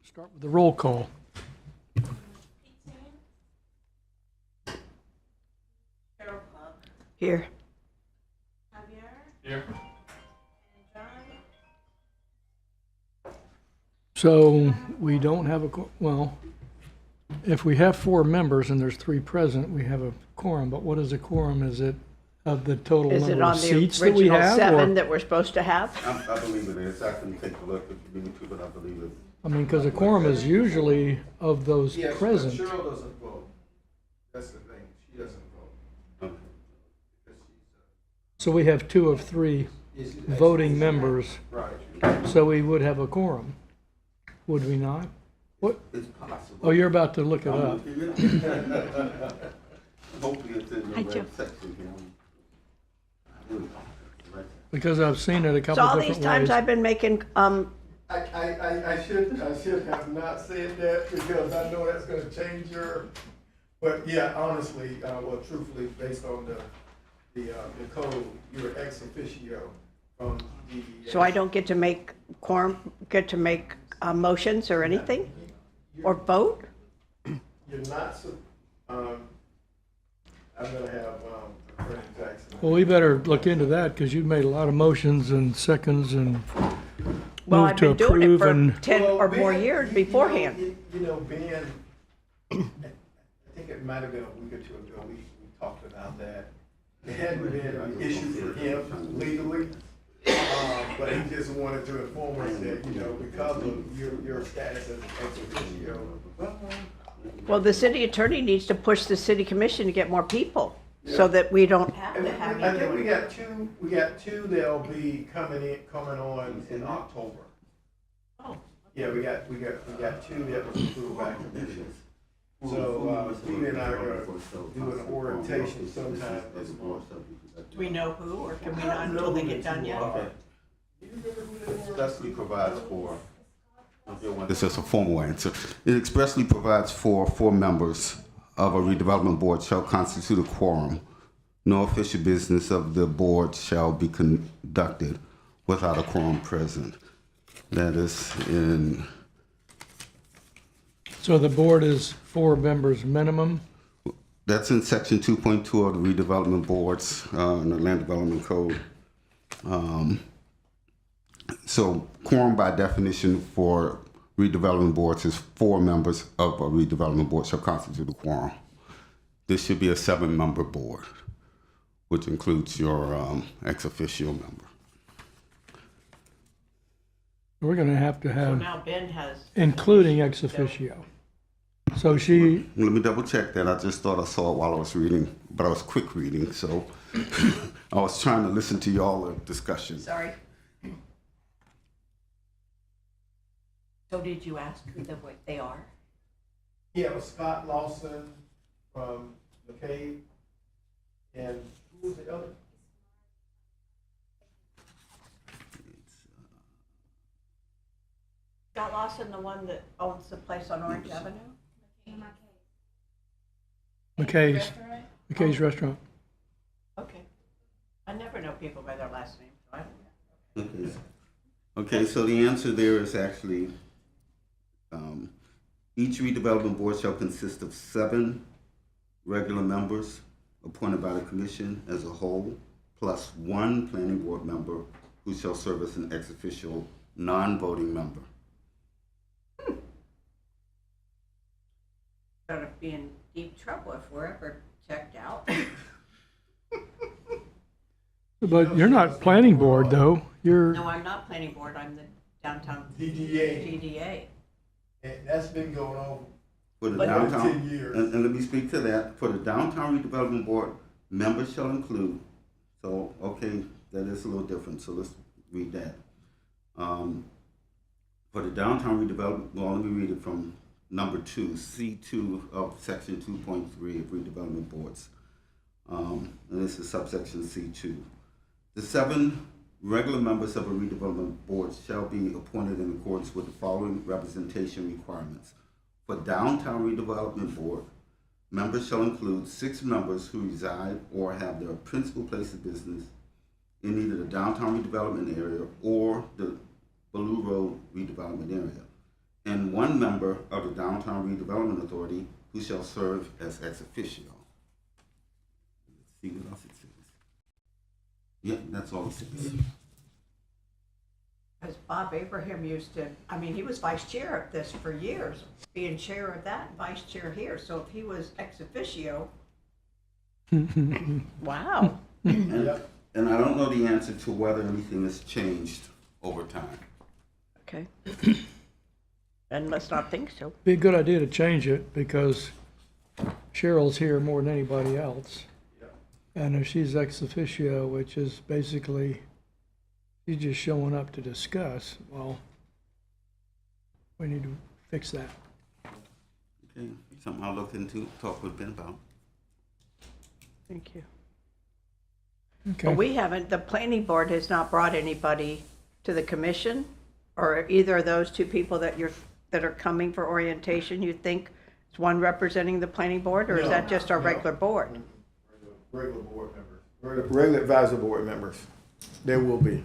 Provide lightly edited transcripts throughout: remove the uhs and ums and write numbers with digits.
Start with the roll call. Here. Here. So we don't have well, if we have 4 members and there's 3 present, we have a quorum. But what is a quorum? Is it of the total Is it number on of the seats that we original have? 7 Or, that we're supposed to have? I believe it is. I can take a look if you need to, but I believe it. I mean, because a quorum is usually of those Yes, but present. Cheryl doesn't vote. That's the thing. She doesn't vote. Okay. Because So we have 2 of 3 she's voting members. right. So we would have a quorum, would we not? What? It's possible. Oh, you're about to look it I'm up. looking it up. Hopefully it's in the Hi, Joe. right section here. Right. Because I've seen it a So couple all different these times ways. I've been making, I should have not said that because I know that's gonna change your, but yeah, honestly, well, truthfully, based on the code, you're ex officio from DDA. so I don't get to make motions or anything? Or vote? You're not, I'm gonna have, Attorney Jackson. Well, we better look into that because you've made a lot of motions and seconds and Well, moved I've to been doing it approve for and 10 or Well, more Ben, years you beforehand. Ben, I think it might have been a week or two ago, we talked about that. It hadn't been an issue for him legally, but he just wanted to inform us that, because of your status as an ex officio. Well, the city attorney needs to push the city commission to get more people so that we don't have And to have I you think do it. we got two that'll be coming on in October. Oh. Yeah, we got two that was approved by commission. So, Steve and I are gonna do an orientation sometime this month. Do we know who, or can we not until they get done yet? Okay. Expressly provides for, this is a formal answer. It expressly provides for 4 members of a redevelopment board shall constitute a quorum. No official business of the board shall be conducted without a quorum present. That is in, so the board is 4 members minimum. that's in section 2.2 of the redevelopment boards, in the land development code. So quorum by definition for redevelopment boards is 4 members of a redevelopment board shall constitute a quorum. This should be a 7-member board, which includes your ex officio member. We're going to So have, now Ben has. including ex officio. So she, Let me double check that. I just thought I saw it while I was reading, but I was quick reading, so I was trying to listen to y'all discussion. Sorry. So did you ask who they are? Yeah, it was Scott Lawson from McCabe, and who was the other? Scott Lawson, the one that owns the place on Orange Avenue? McKay's Restaurant. Okay. I never know people by their last name, so I don't know. Okay, so the answer there is actually, each redevelopment board shall consist of 7 regular members appointed by the commission as a whole, plus 1 planning board member who shall serve as an ex officio non-voting member. Gonna be in deep trouble if we're ever checked out. But you're not planning board, though. You're, No, I'm not planning board, I'm the downtown DDA, GDA. and that's been going on For the But- for downtown, 10 years. and let me speak to that. For the downtown redevelopment board, members shall include, so, okay, that is a little different, so let's read that. For the downtown redevelopment, well, let me read it from number 2, C2 of section 2.3 of redevelopment boards. And this is subsection C2. The 7 regular members of a redevelopment board shall be appointed in accordance with the following representation requirements. For downtown redevelopment board, members shall include 6 members who reside or have their principal place of business in either the downtown redevelopment area or the Ballou Road redevelopment area. and one member of the Downtown Redevelopment Authority who shall serve as ex officio. Let's see what else it says. Yeah, that's all it says. Because Bob Abraham used to, I mean, he was vice chair of this for years, being chair of that, and vice chair here. So if he was ex officio. Wow. Yep. And I don't know the answer to whether anything has changed over time. Okay. And let's not think so. Be a good idea to change it because Cheryl's here more than anybody else. And if she's ex officio, which is basically, she's just showing up to discuss, well, we need to fix that. Okay, something I'll look into, talk with Ben about. Thank you. Okay. But we haven't, the planning board has not brought anybody to the commission, or either of those two people that are coming for orientation, you think is one representing the planning board, or is that just our regular board? Regular board members, regular advisory board members. There will be.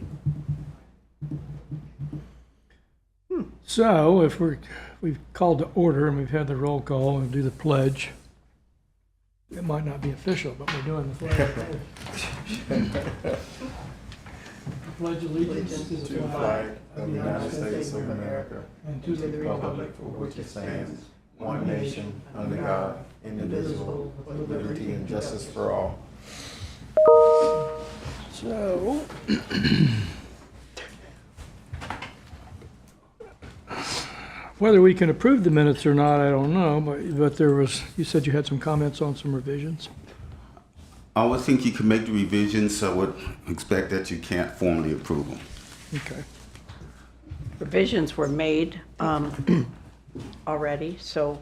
So if we've called to order and we've had the roll call and do the pledge, it might not be official, but we're doing the pledge. Pledge allegiance to the flag of the United States of America and to the republic for which it stands, one nation, under God, indivisible, with liberty and justice for all. So, whether we can approve the minutes or not, I don't know, but there was, you said you had some comments on some revisions. I would think you can make the revisions. I would expect that you can't formally approve them. Okay. Revisions were made already, so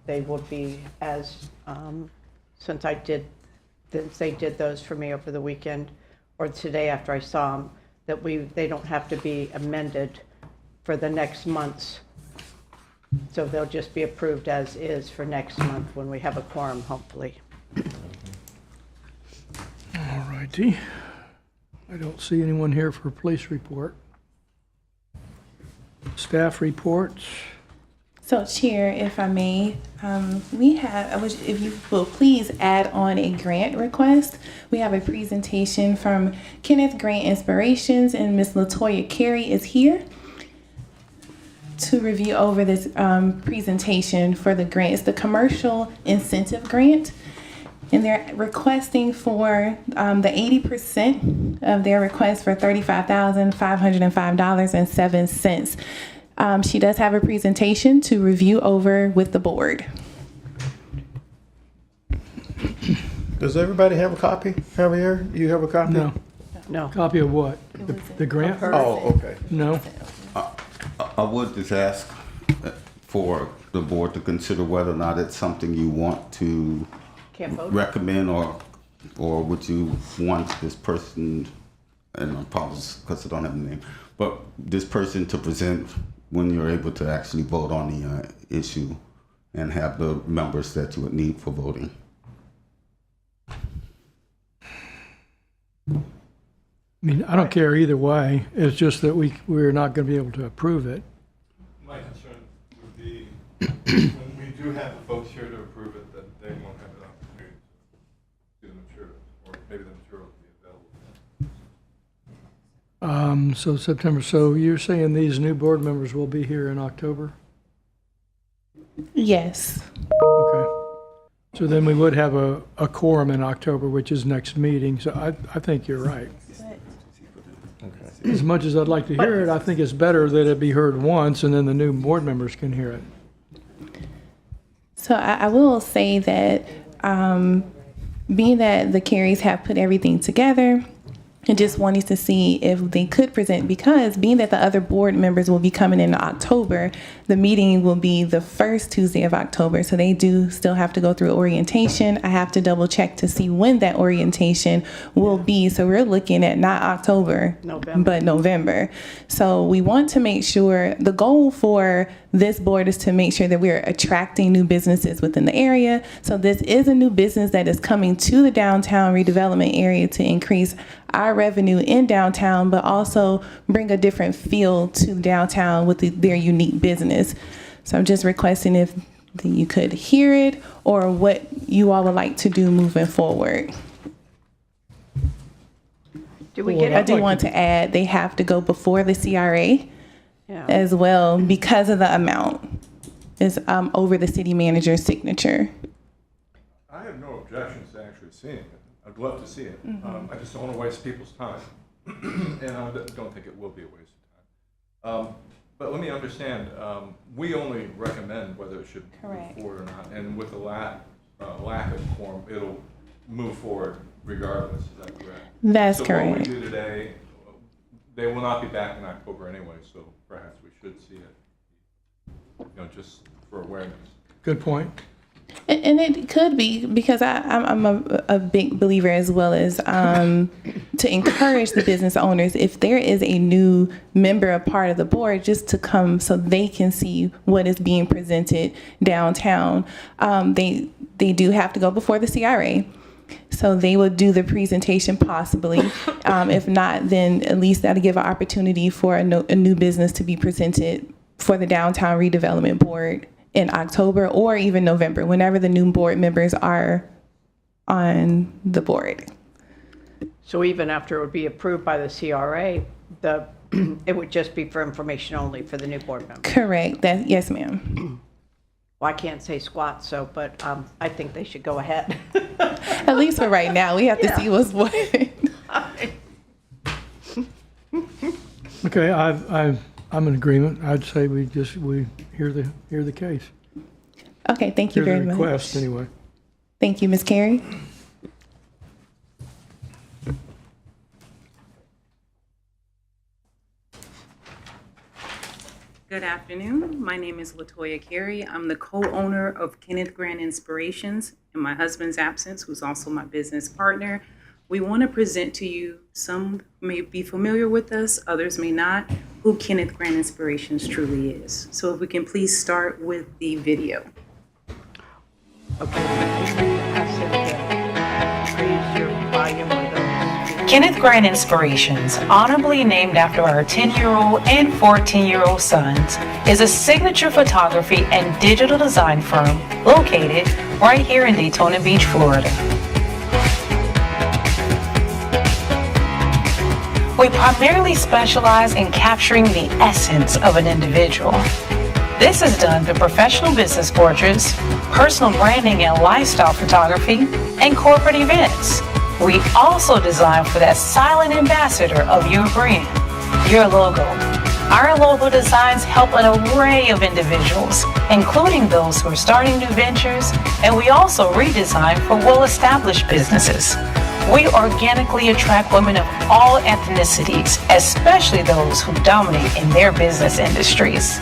they would be as, since they did those for me over the weekend, or today after I saw them, that they don't have to be amended for the next month's. So they'll just be approved as is for next month when we have a quorum, hopefully. All righty. I don't see anyone here for police report. Staff reports. So, Chair, if I may, if you will please add on a grant request. We have a presentation from Kenneth Grant Inspirations, and Ms. LaToya Carey is here to review over this presentation for the grant. It's the commercial incentive grant, and they're requesting for the 80% of their request for $35,505.07. She does have a presentation to review over with the board. Does everybody have a copy? Javier, you have a copy? No. No. Copy of what? The grant? Oh, okay. No. I would just ask for the board to consider whether or not it's something you want to Can't vote? recommend, or would you want this person, and I apologize because I don't have a name, but this person to present when you're able to actually vote on the issue and have the members that you would need for voting. I mean, I don't care either way. It's just that we're not going to be able to approve it. My concern would be when we do have the folks here to approve it, that they won't have an opportunity to see the materials, or maybe the materials will be available. So September, so you're saying these new board members will be here in October? Yes. Okay. So then we would have a quorum in October, which is next meeting. So I think you're right. As much as I'd like to hear it, I think it's better that it be heard once and then the new board members can hear it. So I will say that being that the Careys have put everything together, and just wanting to see if they could present, because being that the other board members will be coming in October, the meeting will be the first Tuesday of October. So they do still have to go through orientation. I have to double check to see when that orientation will be. So we're looking at not October, November. but November. So we want to make sure the goal for this board is to make sure that we're attracting new businesses within the area. So this is a new business that is coming to the downtown redevelopment area to increase our revenue in downtown, but also bring a different feel to downtown with their unique business. So I'm just requesting if you could hear it or what you all would like to do moving forward. Do we get I it? do want to add, they have to go before the CRA Yeah. as well because of the amount is over the city manager's signature. I have no objections to actually seeing it. I'd love to see it. I just don't want to waste people's time. And I don't think it will be a waste of time. But let me understand, we only recommend whether it should Correct. move forward or not. And with the lack of quorum, it'll move forward regardless. Is that correct? That's So correct. what we do today, they will not be back in October anyway, so perhaps we should see it, just for awareness. Good point. And it could be because I'm a big believer as well as to encourage the business owners, if there is a new member, a part of the board, just to come so they can see what is being presented downtown. They do have to go before the CRA. So they will do the presentation possibly. If not, then at least that'll give an opportunity for a new business to be presented for the Downtown Redevelopment Board in October or even November, whenever the new board members are on the board. So even after it would be approved by the CRA, it would just be for information only for the new board members. Correct. Yes, ma'am. Well, I can't say squat, but I think they should go ahead. At least for right now, we have to see what's what. Okay, I'm in agreement. I'd say we hear the case. Okay, thank you Hear very the much. request, anyway. Thank you, Ms. Carey. Good afternoon. My name is LaToya Carey. I'm the co-owner of Kenneth Grant Inspirations in my husband's absence, who's also my business partner. We want to present to you, some may be familiar with us, others may not, who Kenneth Grant Inspirations truly is. So if we can please start with the video. Okay. Ask them to raise your volume with those. Kenneth Grant Inspirations, honorably named after our 10-year-old and 14-year-old sons, is a signature photography and digital design firm located right here in Daytona Beach, Florida. We primarily specialize in capturing the essence of an individual. This is done through professional business portraits, personal branding and lifestyle photography, and corporate events. We also design for that silent ambassador of your brand, your logo. Our logo designs help an array of individuals, including those who are starting new ventures, and we also redesign for well-established businesses. We organically attract women of all ethnicities, especially those who dominate in their business industries.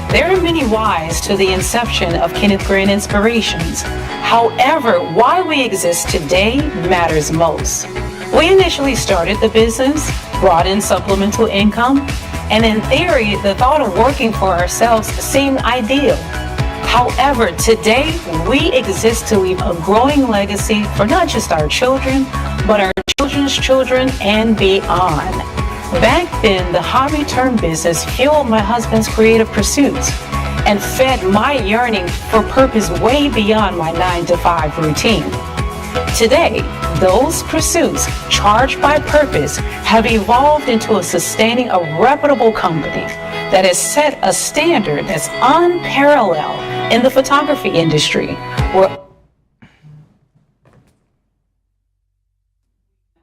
There are many whys to the inception of Kenneth Grant Inspirations. However, why we exist today matters most. We initially started the business, brought in supplemental income, and in theory, the thought of working for ourselves seemed ideal. However, today, we exist to leave a growing legacy for not just our children, but our children's children and beyond. Back then, the hobby-turned business fueled my husband's creative pursuits and fed my yearning for purpose way beyond my 9-to-5 routine. Today, those pursuits, charged by purpose, have evolved into sustaining a reputable company that has set a standard that's unparalleled in the photography industry, where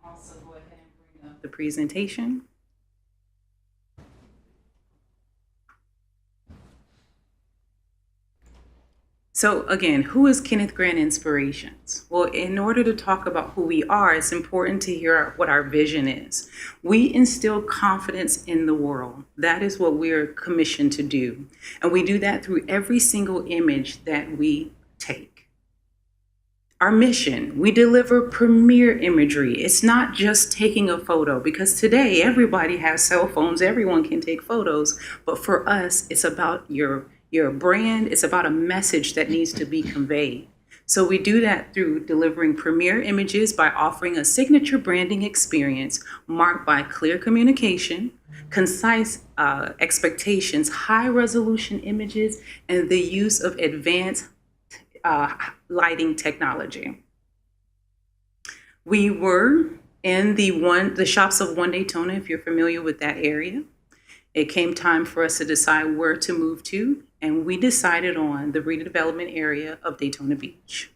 Also go ahead and bring up the presentation. So again, who is Kenneth Grant Inspirations? Well, in order to talk about who we are, it's important to hear what our vision is. We instill confidence in the world. That is what we're commissioned to do. And we do that through every single image that we take. Our mission, we deliver premier imagery. It's not just taking a photo, because today everybody has cell phones, everyone can take photos, but for us, it's about your brand, it's about a message that needs to be conveyed. So we do that through delivering premier images by offering a signature branding experience marked by clear communication, concise expectations, high resolution images, and the use of advanced lighting technology. We were in the shops of One Daytona, if you're familiar with that area. It came time for us to decide where to move to, and we decided on the redevelopment area of Daytona Beach.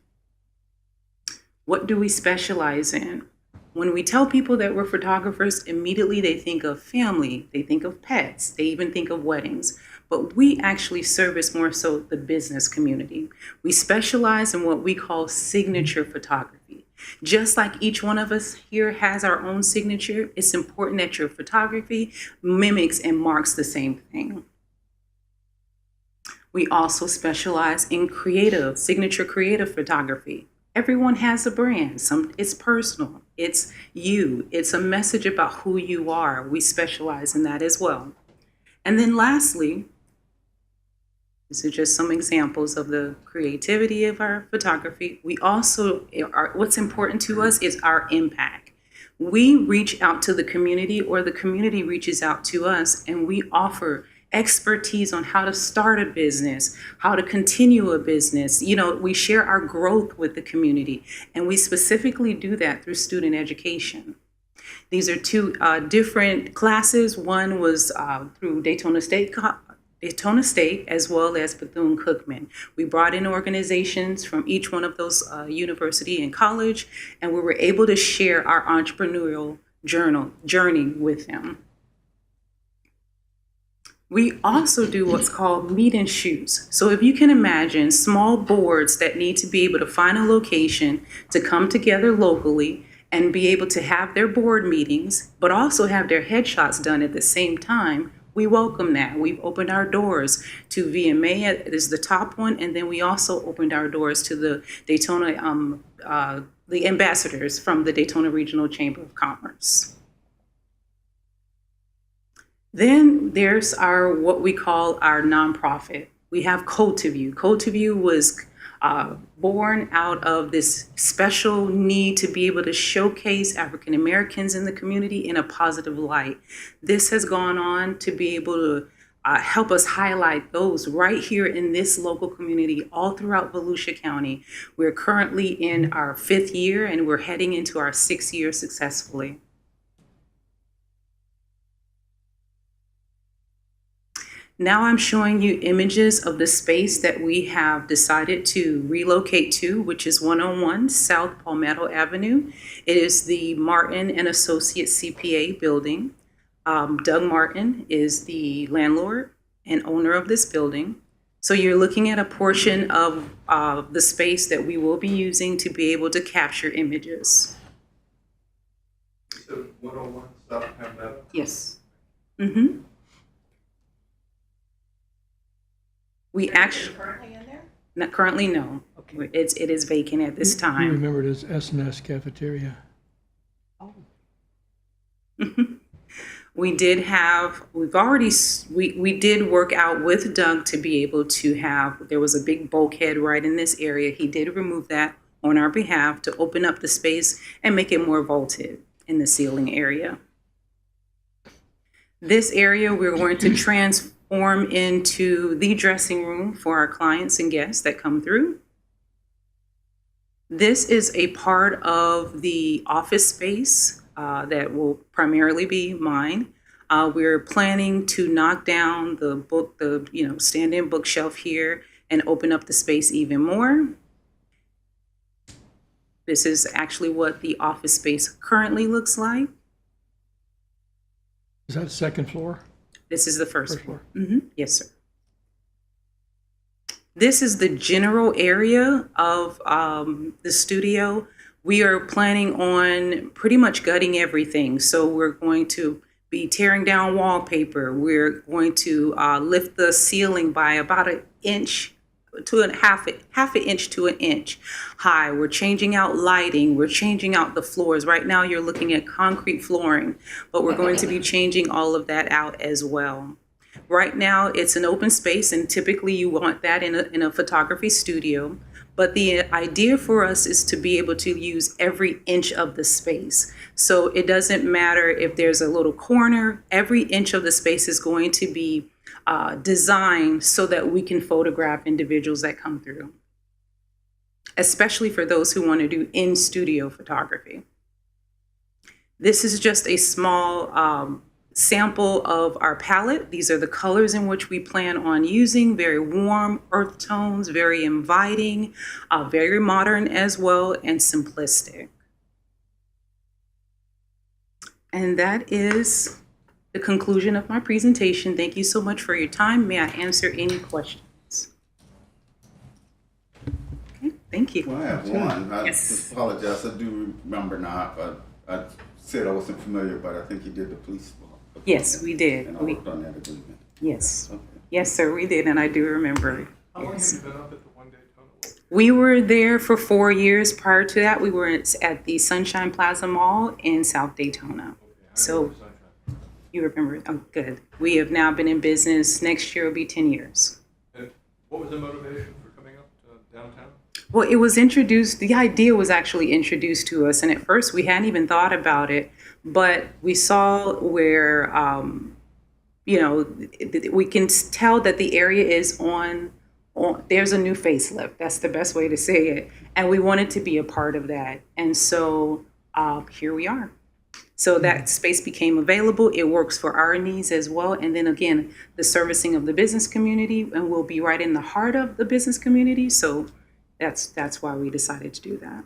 What do we specialize in? When we tell people that we're photographers, immediately they think of family, they think of pets, they even think of weddings. But we actually service more so the business community. We specialize in what we call signature photography. Just like each one of us here has our own signature, it's important that your photography mimics and marks the same thing. We also specialize in signature creative photography. Everyone has a brand. It's personal. It's you. It's a message about who you are. We specialize in that as well. And then lastly, these are just some examples of the creativity of our photography. We also, what's important to us is our impact. We reach out to the community, or the community reaches out to us, and we offer expertise on how to start a business, how to continue a business. We share our growth with the community, and we specifically do that through student education. These are two different classes. One was through Daytona State as well as Bethune-Cookman. We brought in organizations from each one of those university and college, and we were able to share our entrepreneurial journey with them. We also do what's called meet and shoots. So if you can imagine small boards that need to be able to find a location to come together locally and be able to have their board meetings, but also have their headshots done at the same time, we welcome that. We've opened our doors to VMA is the top one, and then we also opened our doors to the Daytona, the ambassadors from the Daytona Regional Chamber of Commerce. Then there's what we call our nonprofit. We have Cultiview. Cultiview was born out of this special need to be able to showcase African Americans in the community in a positive light. This has gone on to be able to help us highlight those right here in this local community all throughout Volusia County. We're currently in our 5th year, and we're heading into our 6th year successfully. Now I'm showing you images of the space that we have decided to relocate to, which is 101 South Palmetto Avenue. It is the Martin and Associates CPA building. Doug Martin is the landlord and owner of this building. So you're looking at a portion of the space that we will be using to be able to capture images. So 101 South Palmetto? Yes. Mm-hmm. We actually Currently in there? not currently, no. Okay. It is vacant at this You time. remember it as S&S Cafeteria. Oh. We did work out with Doug to be able to have, there was a big bulkhead right in this area. He did remove that on our behalf to open up the space and make it more vaulted in the ceiling area. This area we're going to transform into the dressing room for our clients and guests that come through. This is a part of the office space that will primarily be mine. We're planning to knock down the stand-in bookshelf here and open up the space even more. This is actually what the office space currently looks like. Is that second floor? This is the first First floor. floor. Mm-hmm. Yes, sir. This is the general area of the studio. We are planning on pretty much gutting everything. So we're going to be tearing down wallpaper. We're going to lift the ceiling by about an inch to a half an inch to an inch high. We're changing out lighting. We're changing out the floors. Right now, you're looking at concrete flooring, but we're going to be changing all of that out as well. Right now, it's an open space, and typically you want that in a photography studio. But the idea for us is to be able to use every inch of the space. So it doesn't matter if there's a little corner, every inch of the space is going to be designed so that we can photograph individuals that come through, especially for those who want to do in-studio photography. This is just a small sample of our palette. These are the colors in which we plan on using. Very warm earth tones, very inviting, very modern as well, and simplistic. And that is the conclusion of my presentation. Thank you so much for your time. May I answer any questions? Okay, thank you. Well, I have one. I Yes. apologize. I do remember now. I said I wasn't familiar, but I think you did the police law. Yes, we did. And I worked on that agreement. Yes. Okay. Yes, sir, we did, and I do remember. How long have Yes. you been up at the One Daytona World? We were there for 4 years. Prior to that, we were at the Sunshine Plaza Mall in South Daytona. So you remember, oh, good. We have now been in business. Next year will be 10 years. And what was the motivation for coming up to downtown? Well, it was introduced, the idea was actually introduced to us, and at first we hadn't even thought about it, but we saw where, we can tell that the area is on, there's a new facelift. That's the best way to say it. And we wanted to be a part of that. And so here we are. So that space became available. It works for our needs as well. And then again, the servicing of the business community, and we'll be right in the heart of the business community. So that's why we decided to do that.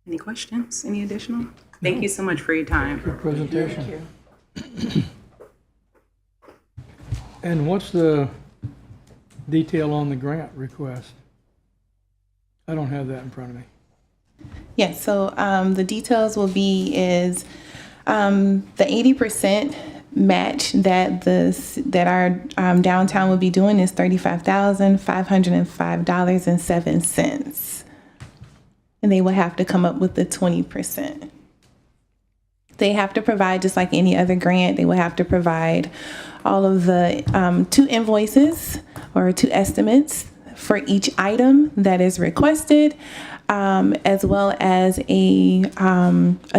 Any questions? Any additional? Thank you so much for your time. Good presentation. And what's the detail on the grant request? I don't have that in front of me. Yes, so the details will be is the 80% match that our downtown will be doing is $35,505.07. And they will have to come up with the 20%. They have to provide, just like any other grant, they will have to provide all of the 2 invoices or 2 estimates for each item that is requested, as well as a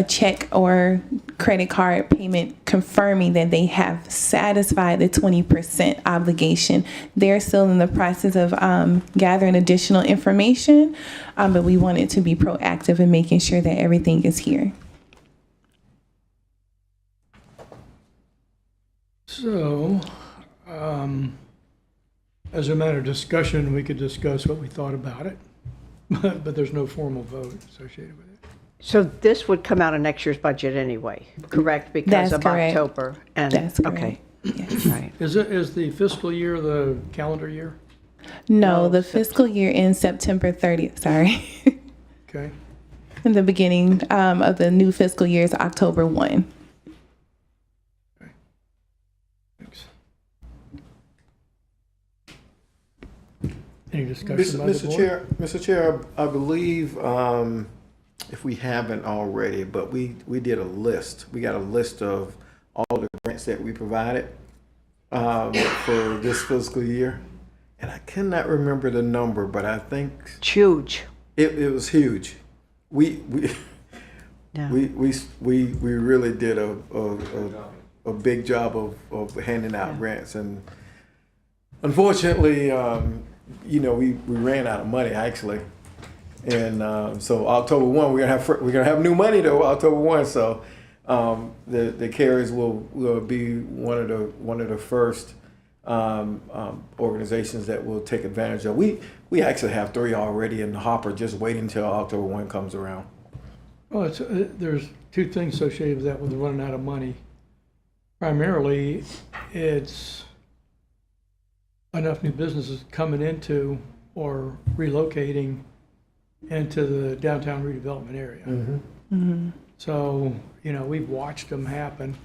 check or credit card payment confirming that they have satisfied the 20% obligation. They're still in the process of gathering additional information, but we wanted to be proactive in making sure that everything is here. So, as a matter of discussion, we could discuss what we thought about it, but there's no formal vote associated with it. So this would come out of next year's budget anyway, correct? Because That's of correct. October. And That's correct. Okay, Yes. right. Is the fiscal year the calendar year? No, the fiscal year ends September 30th, sorry. Okay. And the beginning of the new fiscal year is October 1. Thanks. Any discussion by the board? Mr. Chair, I believe, if we haven't already, but we did a list. We got a list of all the grants that we provided for this fiscal year. And I cannot remember the number, but I think It's huge. it was huge. We Yeah. really did a big job of handing out grants, and unfortunately, we ran out of money actually, and so October 1 we're gonna have new money though October 1. So the carriers will be one of the first organizations that will take advantage of. We actually have 3 already in the hopper, just waiting until October 1 comes around. Well, there's 2 things associated with that with running out of money. Primarily, it's enough new businesses coming into or relocating into the downtown redevelopment area. Mm-hmm. Mm-hmm. So, we've watched them happen.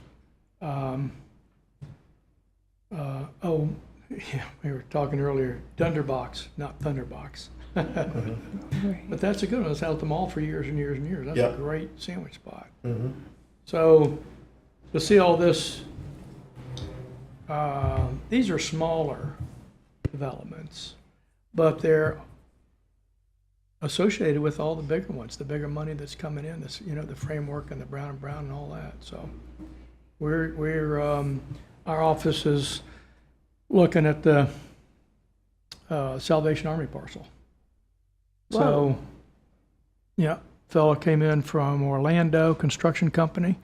yeah, we were talking earlier, Dunderbox, not Thunderbox. But that's a good one. It's out at the mall for years and years and years. That's Yeah. a great sandwich spot. Mm-hmm. So to see all this, these are smaller developments, but they're associated with all the bigger ones, the bigger money that's coming in, this, the framework and the Brown and Brown and all that. So we're our office is looking at the Salvation Army parcel. So, yeah, fella came in from Orlando Construction Company,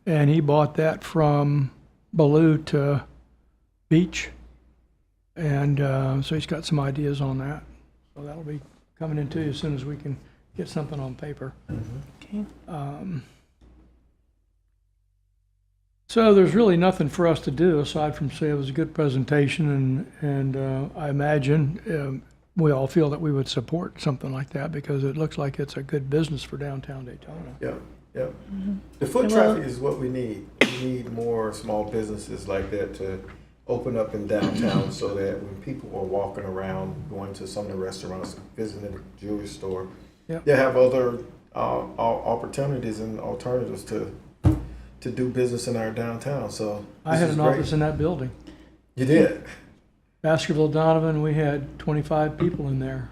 and he bought that from Ballou to Beach. And so he's got some ideas on that. So that'll be coming into you as soon as we can get something on paper. Okay. So there's really nothing for us to do aside from say it was a good presentation, and I imagine we all feel that we would support something like that because it looks like it's a good business for downtown Daytona. Yep, yep. The foot traffic is what we need. We need more small businesses like that to open up in downtown so that when people are walking around, going to some of the restaurants, visiting the jewelry store, Yep. they have other opportunities and alternatives to do business in our downtown. So I had an office in that building. You did? Baskerville Donovan, we had 25 people in there.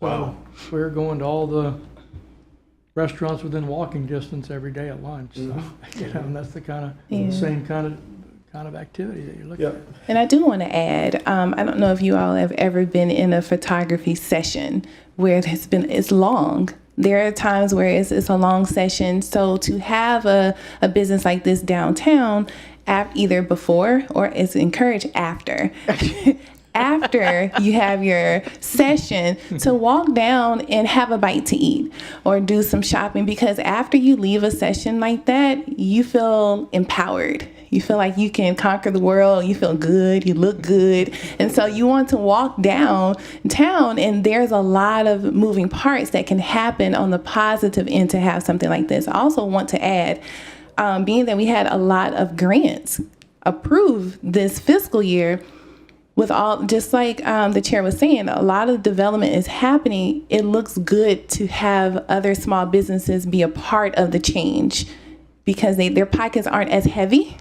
Wow. So we were going to all the restaurants within walking distance every day at lunch. So, and that's the same kind of activity that you're looking at. And I do want to add, I don't know if you all have ever been in a photography session where it's long. There are times where it's a long session. So to have a business like this downtown, either before or it's encouraged after. After you have your session, to walk down and have a bite to eat or do some shopping, because after you leave a session like that, you feel empowered. You feel like you can conquer the world. You feel good. You look good. And so you want to walk downtown, and there's a lot of moving parts that can happen on the positive end to have something like this. I also want to add, being that we had a lot of grants approved this fiscal year, with all, just like the chair was saying, a lot of development is happening. It looks good to have other small businesses be a part of the change because their pockets aren't as heavy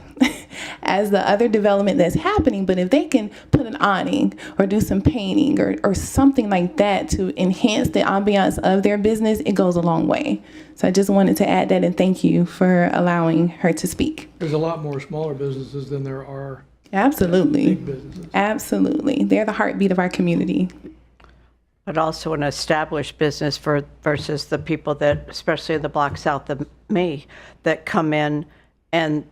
as the other development that's happening. But if they can put an awning or do some painting or something like that to enhance the ambiance of their business, it goes a long way. So I just wanted to add that, and thank you for allowing her to speak. There's a lot more smaller businesses than there are Absolutely. big businesses. Absolutely. They're the heartbeat of our community. But also an established business versus the people that, especially in the block south of me, that come in and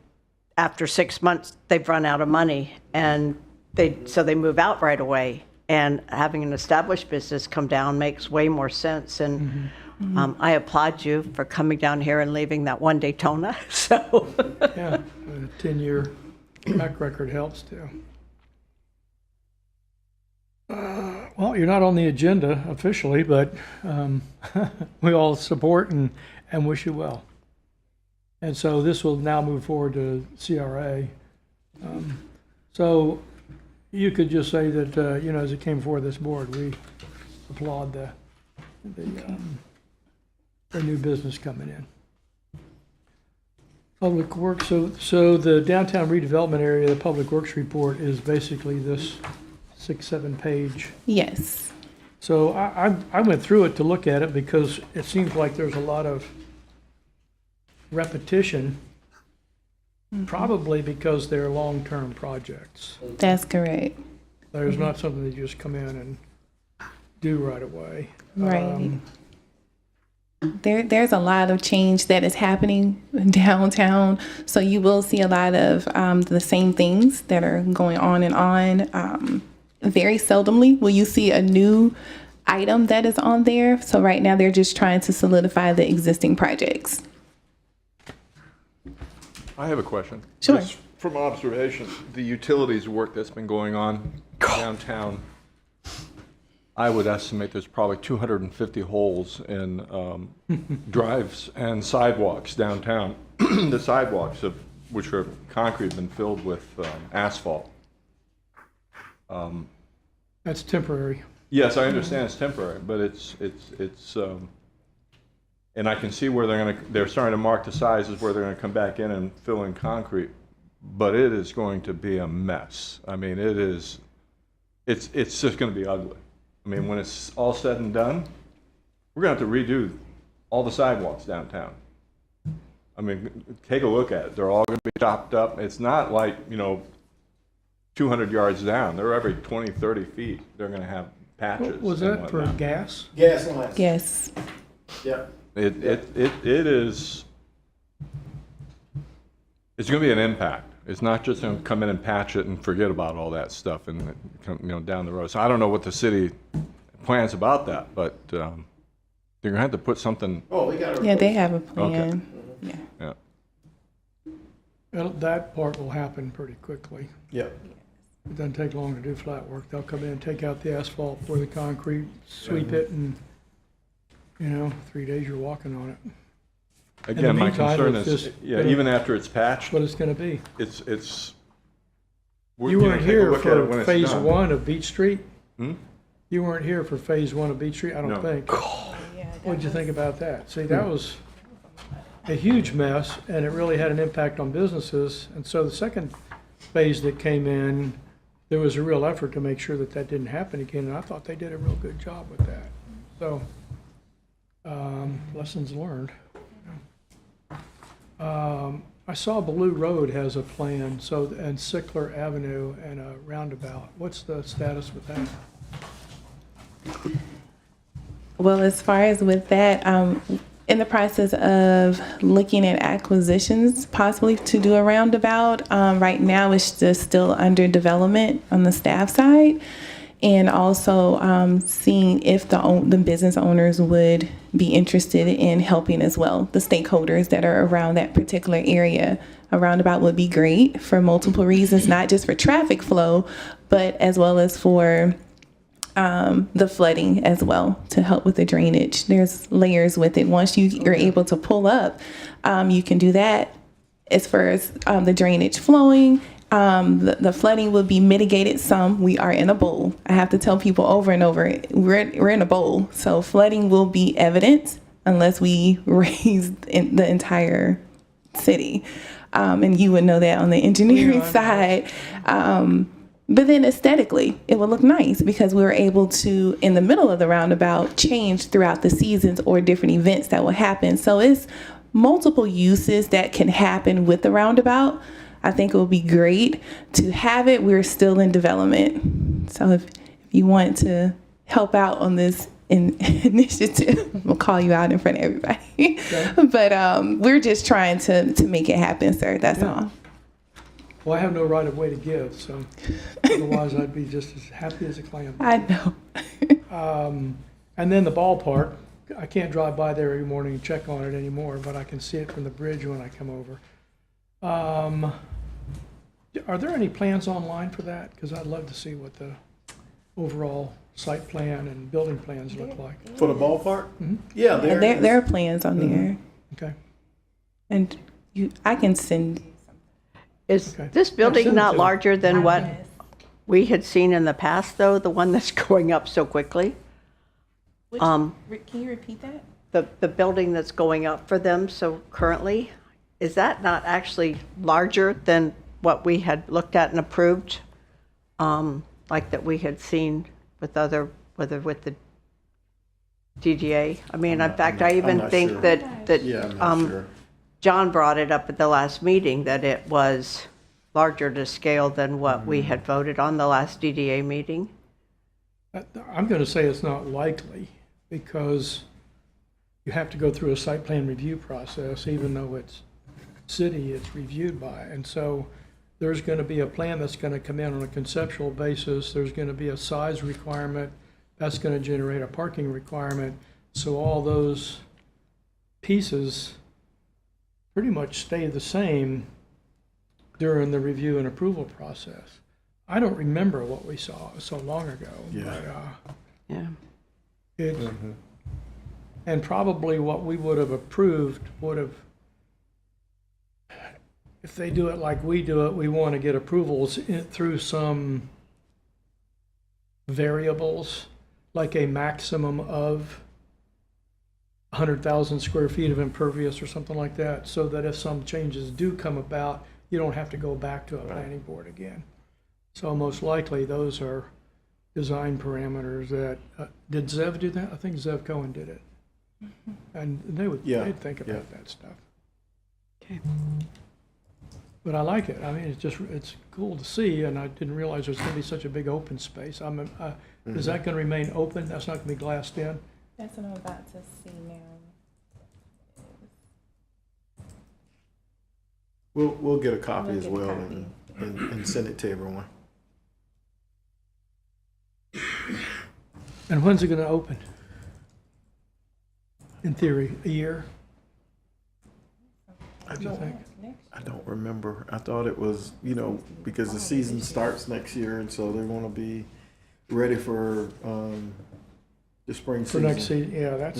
after 6 months, they've run out of money and so they move out right away. And having an established business come down makes way more sense. And I applaud you for coming down here and leaving that one Daytona. So Yeah, a 10-year track record helps too. Well, you're not on the agenda officially, but we all support and wish you well. And so this will now move forward to CRA. So you could just say that, as it came before this board, we applaud the new business coming in. Public Works, so the downtown redevelopment area, the Public Works report is basically this 6-7 page. Yes. So I went through it to look at it because it seems like there's a lot of repetition, probably because they're long-term projects. That's correct. There's not something that you just come in and do right away. Right. There's a lot of change that is happening downtown. So you will see a lot of the same things that are going on and on. Very seldomly will you see a new item that is on there. So right now they're just trying to solidify the existing projects. I have a question. Sure. Just from observation, the utilities work that's been going on downtown, I would estimate there's probably 250 holes in drives and sidewalks downtown. The sidewalks, which are concrete, have been filled with asphalt. That's temporary. Yes, I understand it's temporary, but and I can see where they're starting to mark the sizes where they're gonna come back in and fill in concrete, but it is going to be a mess. I mean, it's just gonna be ugly. I mean, when it's all said and done, we're gonna have to redo all the sidewalks downtown. I mean, take a look at it. They're all gonna be chopped up. It's not like, 200 yards down. They're every 20, 30 feet. They're gonna have patches. Was and that for whatnot. gas? Gas lines. Yes. Yep. It is, it's gonna be an impact. It's not just gonna come in and patch it and forget about all that stuff and, down the road. So I don't know what the city plans about that, but, they're gonna have to put something, Oh, we got. Yeah, they have a plan. Yeah. yeah. That part will happen pretty quickly. Yep. It doesn't take long to do flat work. They'll come in, take out the asphalt, pour the concrete, sweep it, and, 3 days you're walking on it. Again, my meantime, concern it's is, just yeah, gonna- even after it's patched, That's what it's gonna be. it's. You weren't take a here look at it when for it's phase done. 1 of Beach Street? Hmm? You weren't here for phase 1 of Beach Street, I No. don't think. What'd you think about that? See, that was a huge mess, and it really had an impact on businesses. And so the second phase that came in, there was a real effort to make sure that that didn't happen again, and I thought they did a real good job with that. So, lessons learned. I saw Blue Road has a plan, and Sickler Avenue and a roundabout. What's the status with that? Well, as far as with that, in the process of looking at acquisitions, possibly to do a roundabout. Right now, it's just still under development on the staff side, and also seeing if the business owners would be interested in helping as well. The stakeholders that are around that particular area. A roundabout would be great for multiple reasons, not just for traffic flow, but as well as for the flooding as well, to help with the drainage. There's layers with it. Once you're able to pull up, you can do that. As far as the drainage flowing, the flooding will be mitigated some. We are in a bowl. I have to tell people over and over, we're in a bowl. So flooding will be evident unless we raise the entire city. And you would know that on the engineering side. But then aesthetically, it will look nice because we were able to, in the middle of the roundabout, change throughout the seasons or different events that will happen. So it's multiple uses that can happen with the roundabout. I think it would be great to have it. We're still in development. So if you want to help out on this initiative, we'll call you out in front of everybody. Okay. But we're just trying to make it happen, sir. That's all. Well, I have no right of way to give, so otherwise I'd be just as happy as a clam. I know. And then the ballpark, I can't drive by there every morning and check on it anymore, but I can see it from the bridge when I come over. Are there any plans online for that? Because I'd love to see what the overall site plan and building plans look like. For the ballpark? Mhm. Yeah, There are plans on there. Okay. And I can send. Is Okay. this Send building it not to- larger than what we had seen in the past, though, the one that's going up so quickly? Can you repeat that? The building that's going up for them so currently, is that not actually larger than what we had looked at and approved? Like that we had seen with whether with the DDA? I mean, in fact, I even not think sure. that Yeah, I'm not sure. John brought it up at the last meeting, that it was larger to scale than what we had voted on the last DDA meeting. I'm going to say it's not likely because you have to go through a site plan review process, even though it's city it's reviewed by. And so there's going to be a plan that's going to come in on a conceptual basis. There's going to be a size requirement. That's going to generate a parking requirement. So all those pieces pretty much stay the same during the review and approval process. I don't remember what we saw so long ago. Yeah. But, Yeah. it's, and probably what we would have approved would have, if they do it like we do it, we want to get approvals through some variables, like a maximum of 100,000 square feet of impervious or something like that, so that if some changes do come about, you don't have to go back to a planning board again. So most likely, those are design parameters that, did Zev do that? I think Zev Cohen did it. And they'd think about that stuff. Okay. But I like it. I mean, it's cool to see, and I didn't realize there's gonna be such a big open space. Is that gonna remain open? That's not gonna be glassed in? That's what I'm about to see now. We'll get a copy We'll as get a well copy. and send it to everyone. And when's it gonna open? In theory, a year? What do you think? I don't remember. I thought it was, because the season starts next year, and so they want to be ready for the spring For season. next season, yeah,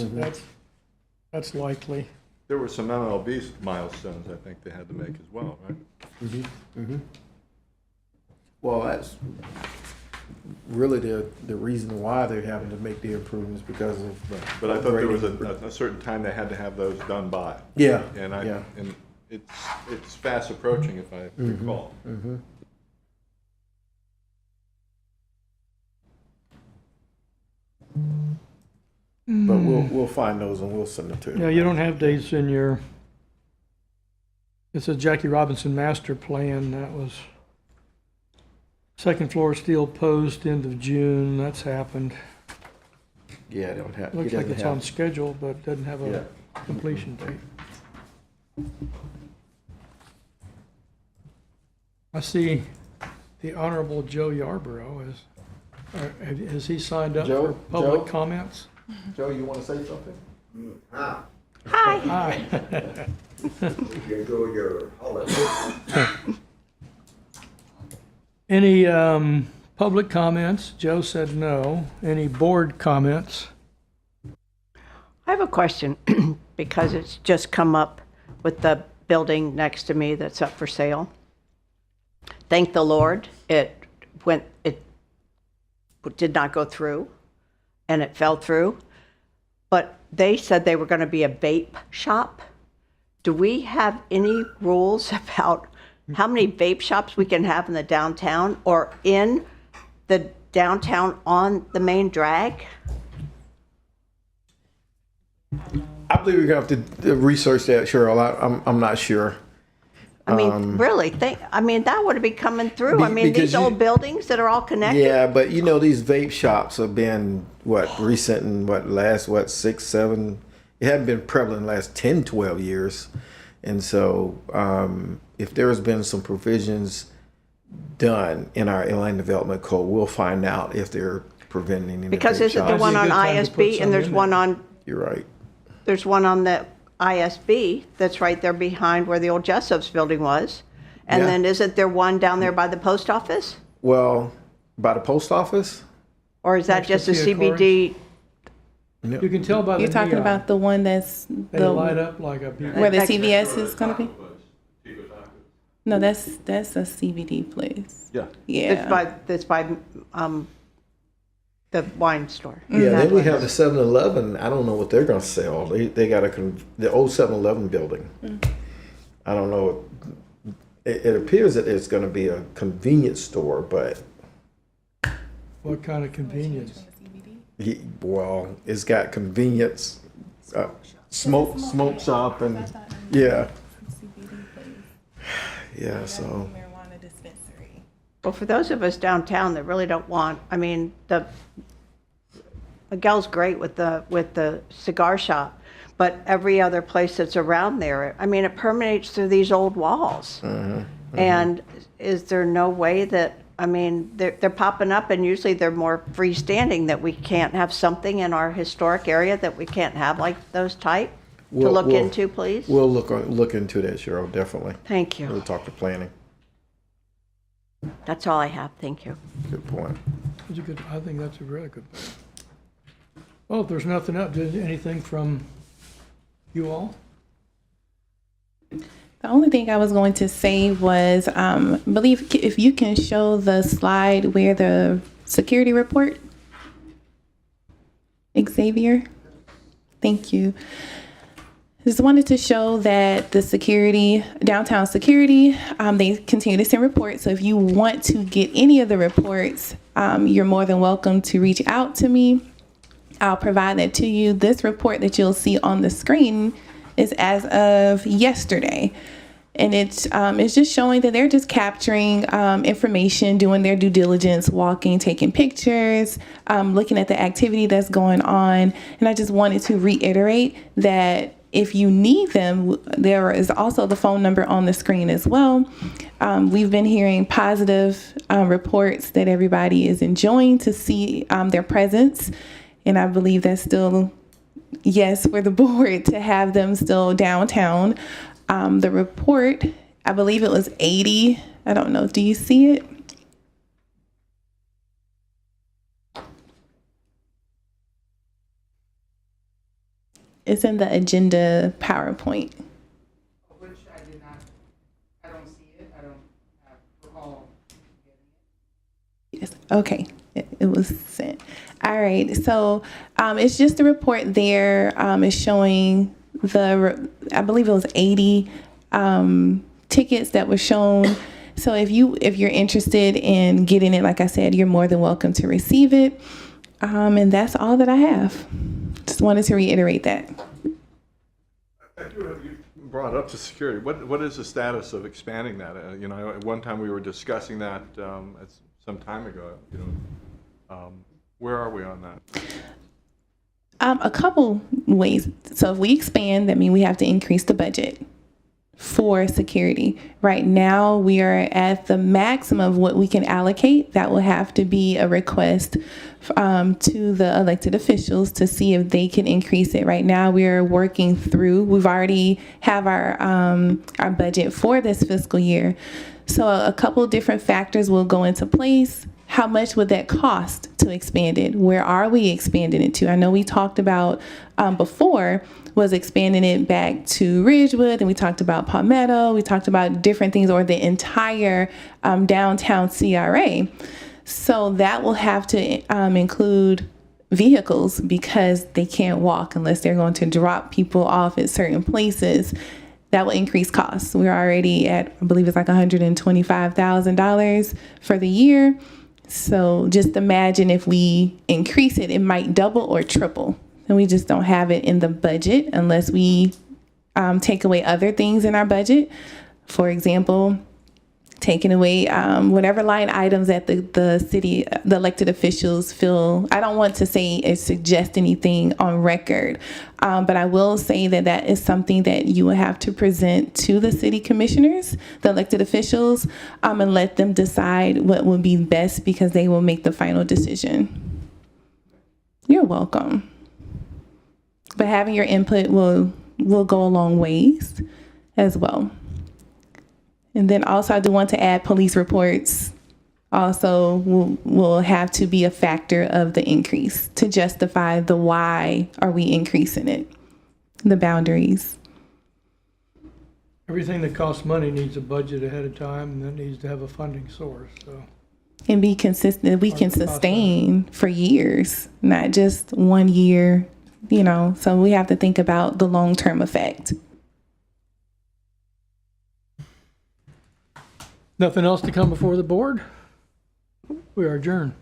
that's likely. There were some MLB milestones I think they had to make as well, right? Well, that's really the reason why they're having to make the improvements because of. But I thought there was grading. a certain time they had to have those done by. Yeah. And yeah. and it's fast approaching, if I recall. Mm-hmm. But we'll find those and we'll send them to you. Yeah, you don't have dates in your, it's a Jackie Robinson master plan. That was second floor steel post, end of June. That's happened. Yeah, they don't have. Looks he like doesn't it's have- on schedule, but doesn't have Yeah. a completion date. I see the Honorable Joe Yarborough has he signed up Joe? for public Joe? comments? Joe, you want to say something? Hi, Hi. enjoy your holiday. Any public comments? Joe said no. Any board comments? I have a question because it's just come up with the building next to me that's up for sale. Thank the Lord, it did not go through and it fell through. But they said they were going to be a vape shop. Do we have any rules about how many vape shops we can have in the downtown or in the downtown on the main drag? I believe we're gonna have to research that, Cheryl. I'm not sure. I mean, really, that would be coming through. I mean, because these old buildings that are all connected. Yeah, but these vape shops have been recent and last 6, 7. It hadn't been prevalent in the last 10, 12 years, and so if there has been some provisions done in our inland development code, we'll find out if they're preventing any Because vape isn't there shops. one on Might be a good time to put ISB some and there's in one there. on You're right. there's one on the ISB that's right there behind where the old Jessup's building was. And Yeah. then isn't there one down there by the post office? Well, by the post office. Or is that Next to just a Tia CBD? You can tell by the You're talking neon. about the one that's They light up like a beacon. where the That's- CVS is gonna be? No, that's a CBD place. Yeah. Yeah. That's by the wine store. Yeah, That then we one. have the 7-Eleven. I don't know what they're going to sell. They got the old 7-Eleven building. I don't know. It appears that it's going to be a convenience store, but What kind of convenience? it's got convenience, smoke shop, and yeah, yeah. So Marijuana dispensary. Well, for those of us downtown that really don't want, I mean, Miguel's great with the cigar shop, but every other place that's around there, I mean, it permeates through these old walls. And is there no way that, I mean, they're popping up and usually they're more freestanding, that we can't have something in our historic area that we can't have like those type to look into, please? We'll look into that, Cheryl. Definitely. Thank We'll you. talk to planning. That's all I have. Thank you. Good point. I think that's a really good point. Well, if there's nothing else, anything from you all? The only thing I was going to say was, believe if you can show the slide where the security report? Xavier? Thank you. Just wanted to show that the security, downtown security, they continue to send reports. So if you want to get any of the reports, you're more than welcome to reach out to me. I'll provide that to you. This report that you'll see on the screen is as of yesterday. And it's just showing that they're just capturing information, doing their due diligence, walking, taking pictures, looking at the activity that's going on. And I just wanted to reiterate that if you need them, there is also the phone number on the screen as well. We've been hearing positive reports that everybody is enjoying to see their presence. And I believe that's still, yes, for the board to have them still downtown. The report, I believe it was 80. I don't know. Do you see it? It's in the agenda PowerPoint. Which I did not, I don't see it. I don't recall getting it. Yes. Okay. It was sent. All right. So it's just a report there. It's showing I believe it was 80 tickets that were shown. So if you're interested in getting it, like I said, you're more than welcome to receive it. And that's all that I have. Just wanted to reiterate that. You brought up the security. What is the status of expanding that? At one time we were discussing that some time ago. Where are we on that? A couple ways. So if we expand, that means we have to increase the budget for security. Right now, we are at the maximum of what we can allocate. That will have to be a request to the elected officials to see if they can increase it. Right now, we are working through. We've already have our budget for this fiscal year. So a couple different factors will go into place. How much would that cost to expand it? Where are we expanding it to? I know we talked about before was expanding it back to Ridgewood, and we talked about Palmetto. We talked about different things, or the entire downtown CRA. So that will have to include vehicles because they can't walk unless they're going to drop people off at certain places. That will increase costs. We're already at, I believe it's like $125,000 for the year. So just imagine if we increase it, it might double or triple. And we just don't have it in the budget unless we take away other things in our budget. For example, taking away whatever line items that the city, the elected officials feel. I don't want to say or suggest anything on record, but I will say that is something that you will have to present to the city commissioners, the elected officials, and let them decide what would be best because they will make the final decision. You're welcome. But having your input will go a long ways as well. And then also I do want to add police reports also will have to be a factor of the increase to justify the why are we increasing it, the boundaries. Everything that costs money needs a budget ahead of time, and that needs to have a funding source, so. And be consistent, we can sustain for years, not just 1 year, so we have to think about the long-term effect. Nothing else to come before the board? We are adjourned.